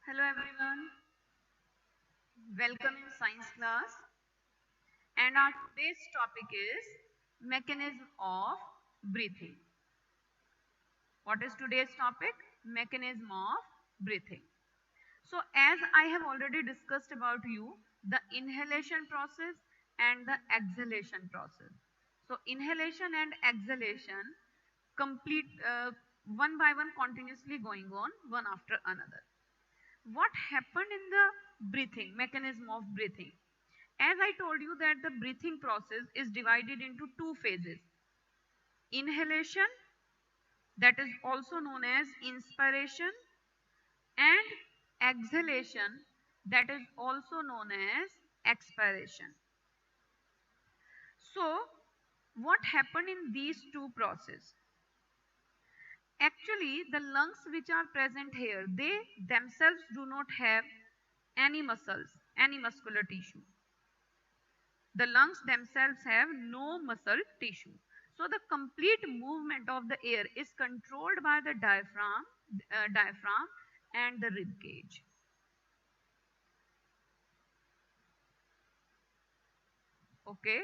Hello everyone, welcome in science class and our today's topic is mechanism of breathing. What is today's topic? Mechanism of breathing. So as I have already discussed about you, the inhalation process and the exhalation process. So inhalation and exhalation complete one by one continuously going on one after another. What happened in the breathing, mechanism of breathing? As I told you that the breathing process is divided into two phases. Inhalation, that is also known as inspiration, and exhalation, that is also known as expiration. So, what happened in these two processes? Actually, the lungs which are present here, they themselves do not have any muscles, any muscular tissue. The lungs themselves have no muscle tissue. So the complete movement of the air is controlled by the diaphragm and the rib cage. Okay.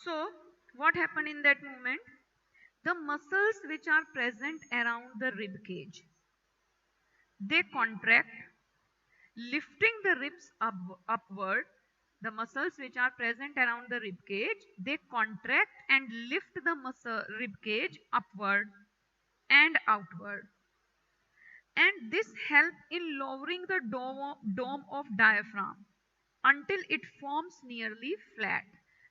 So what happened in that movement? The muscles which are present around the rib cage, they contract, lifting the ribs upward. The muscles which are present around the rib cage, they contract and lift the rib cage upward and outward, and this help in lowering the dome of diaphragm until it forms nearly flat.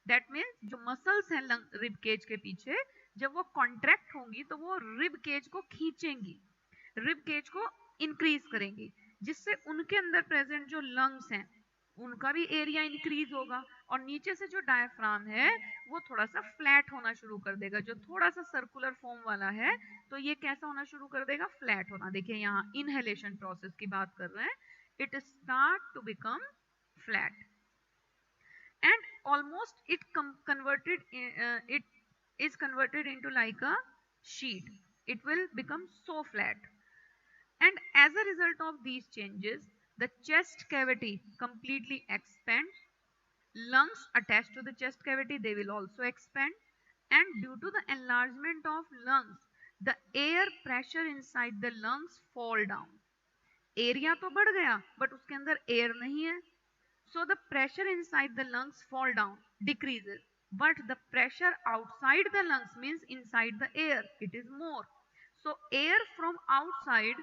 That means जो muscles हैं rib cage के पीछे, जब वो contract होंगी तो वो rib cage को खींचेंगी, रिब केज को इंक्रीज करेंगी, जिससे उनके अंदर प्रेजेंट जो लंग्स हैं उनका भी एरिया इंक्रीज होगा और नीचे से जो डायफ्राम है वो थोड़ा सा फ्लैट होना शुरू कर देगा। जो थोड़ा सा सर्कुलर फॉर्म वाला है तो ये कैसा होना शुरू कर देगा? फ्लैट होना। देखिए यहाँ इनहेलेशन प्रोसेस की बात कर रहे हैं, it start to become flat and almost it is converted into like a sheet. It will become so flat, and as a result of these changes the chest cavity completely expands. Lungs attached to the chest cavity, they will also expand, and due to the enlargement of lungs the air pressure inside the lungs fall down. Area तो बढ़ गया but उसके अंदर air नहीं है, so the pressure inside the lungs fall down, decreases, but the pressure outside the lungs means inside the air, it is more. So air from outside,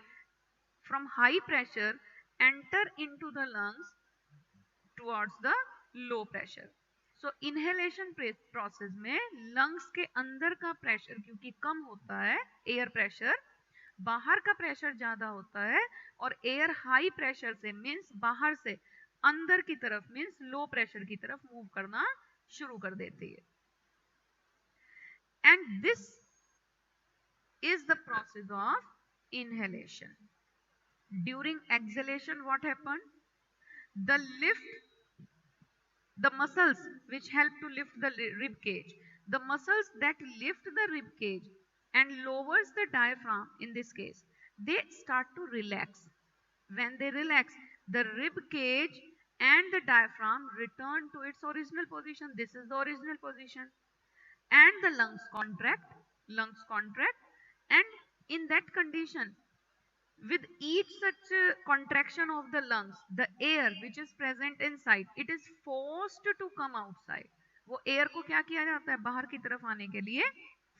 from high pressure, enter into the lungs towards the low pressure. So inhalation process में lungs के अंदर का pressure क्योंकि कम होता है, air pressure, बाहर का pressure ज्यादा होता है, और एयर हाई प्रेशर से मीन्स बाहर से अंदर की तरफ मीन्स लो प्रेशर की तरफ मूव करना शुरू कर देती है. And this is the process of inhalation. During exhalation, what happened? The muscles which help to lift the rib cage, the muscles that lift the rib cage and lowers the diaphragm in this case, they start to relax. When they relax, the rib cage and the diaphragm return to its original position. This is the original position. And the lungs contract, and in that condition, with each such contraction of the lungs, the air which is present inside, it is forced to come outside. वो air को क्या किया जाता है? बाहर की तरफ आने के लिए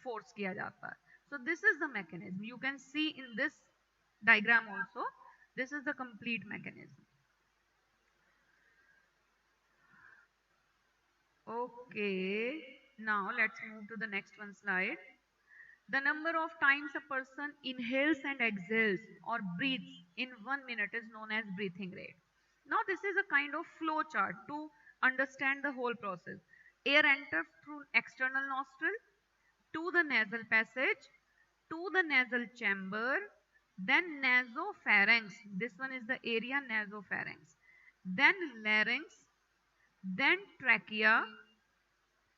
force किया जाता है. So this is the mechanism. You can see in this diagram also. This is the complete mechanism. Okay. Now let's move to the next one slide. The number of times a person inhales and exhales or breathes in 1 minute is known as breathing rate. Now this is a kind of flow chart to understand the whole process. Air enters through external nostril to the nasal passage, to the nasal chamber, then nasopharynx. This one is the area nasopharynx. Then larynx, then trachea,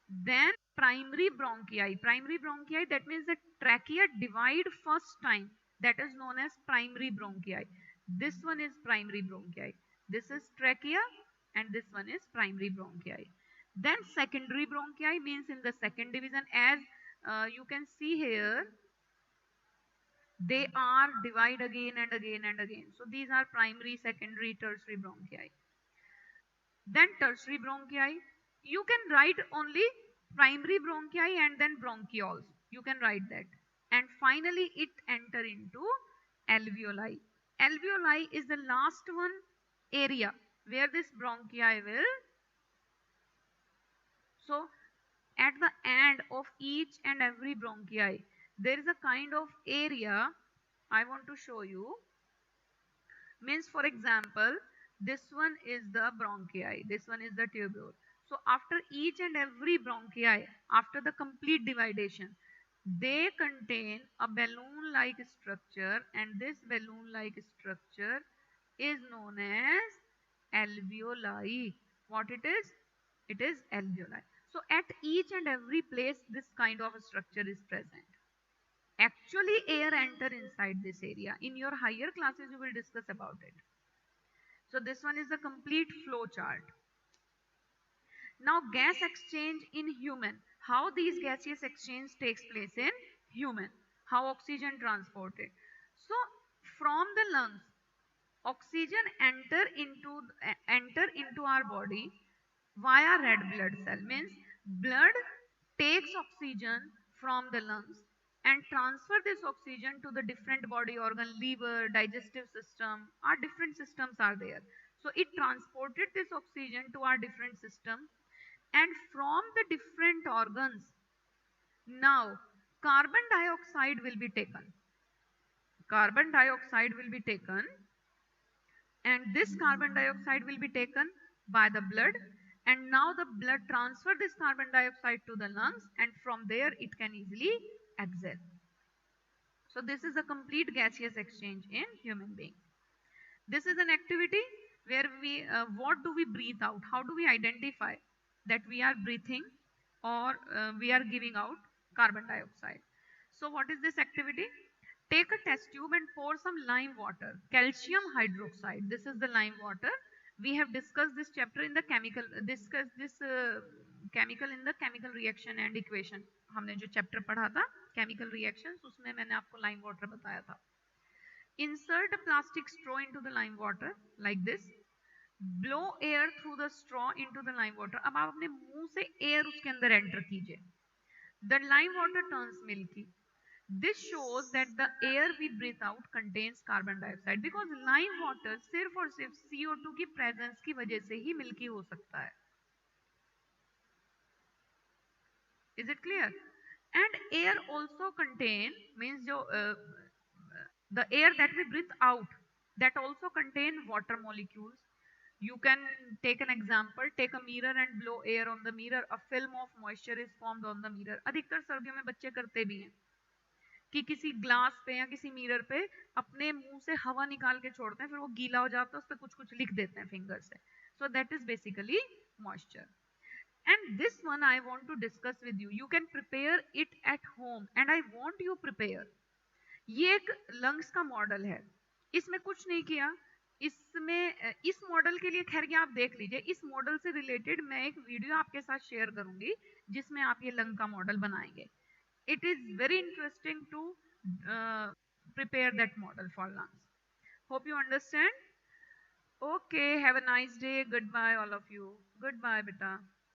then primary bronchi. Primary bronchi, that means the trachea divide first time. That is known as primary bronchi. This one is primary bronchi. This is trachea and this one is primary bronchi. Then secondary bronchi means in the second division, as you can see here, they are divide again and again and again. So these are primary, secondary, tertiary bronchi. Then tertiary bronchi, you can write only primary bronchi and then bronchioles. You can write that. And finally it enter into alveoli. Alveoli is the last one area where this bronchi will. So at the end of each and every bronchi, there is a kind of area I want to show you. Means, for example, this one is the bronchi, this one is the tubule. So after each and every bronchi, after the complete dividation, they contain a balloon like structure, and this balloon like structure is known as alveoli. What it is? It is alveoli. So at each and every place this kind of a structure is present. Actually air enter inside this area. In your higher classes you will discuss about it. So this one is the complete flow chart. Now gas exchange in human. How these gaseous exchange takes place in human. How oxygen transported. So from the lungs, oxygen enter into our body via red blood cell. Means blood takes oxygen from the lungs and transfer this oxygen to the different body organ, liver, digestive system, our different systems are there. So it transported this oxygen to our different system, and from the different organs, now carbon dioxide will be taken. Carbon dioxide will be taken, and this carbon dioxide will be taken by the blood, and now the blood transfer this carbon dioxide to the lungs, and from there it can easily exhale. So this is a complete gaseous exchange in human being. This is an activity where we what do we breathe out? How do we identify that we are breathing or we are giving out carbon dioxide? So what is this activity? Take a test tube and pour some lime water, calcium hydroxide. This is the lime water. We have discussed this chapter in the chemical in the chemical reaction and equation. हमने जो chapter पढ़ा था chemical reactions, उसमें मैंने आपको lime water बताया था. Insert a plastic straw into the lime water like this. Blow air through the straw into the lime water. अब आप अपने मुंह से air उसके अंदर enter कीजिए. The lime water turns milky. This shows that the air we breathe out contains carbon dioxide, because lime water सिर्फ और सिर्फ CO2 की presence की वजह से ही milky हो सकता है. Is it clear? And air also contain, means जो the air that we breathe out, that also contain water molecules. You can take an example, take a mirror and blow air on the mirror. A film of moisture is formed on the mirror. अधिकतर सर्दियों में बच्चे करते भी हैं कि किसी glass पे या किसी मिरर पे अपने मुंह से हवा निकाल के छोड़ते हैं, फिर वो गीला हो जाता है, उस पर कुछ कुछ लिख देते हैं फिंगर से. So that is basically moisture. And this one I want to discuss with you. You can prepare it at home, and I want you prepare. ये एक लंग्स का मॉडल है. इसमें कुछ नहीं किया. इसमें इस मॉडल के लिए खैर कि आप देख लीजिए. इस मॉडल से रिलेटेड मैं एक वीडियो आपके साथ शेयर करूंगी जिसमें आप ये लंग का मॉडल बनाएंगे. It is very interesting to prepare that model for lungs. Hope you understand. Okay, have a nice day. Goodbye all of you. Goodbye beta.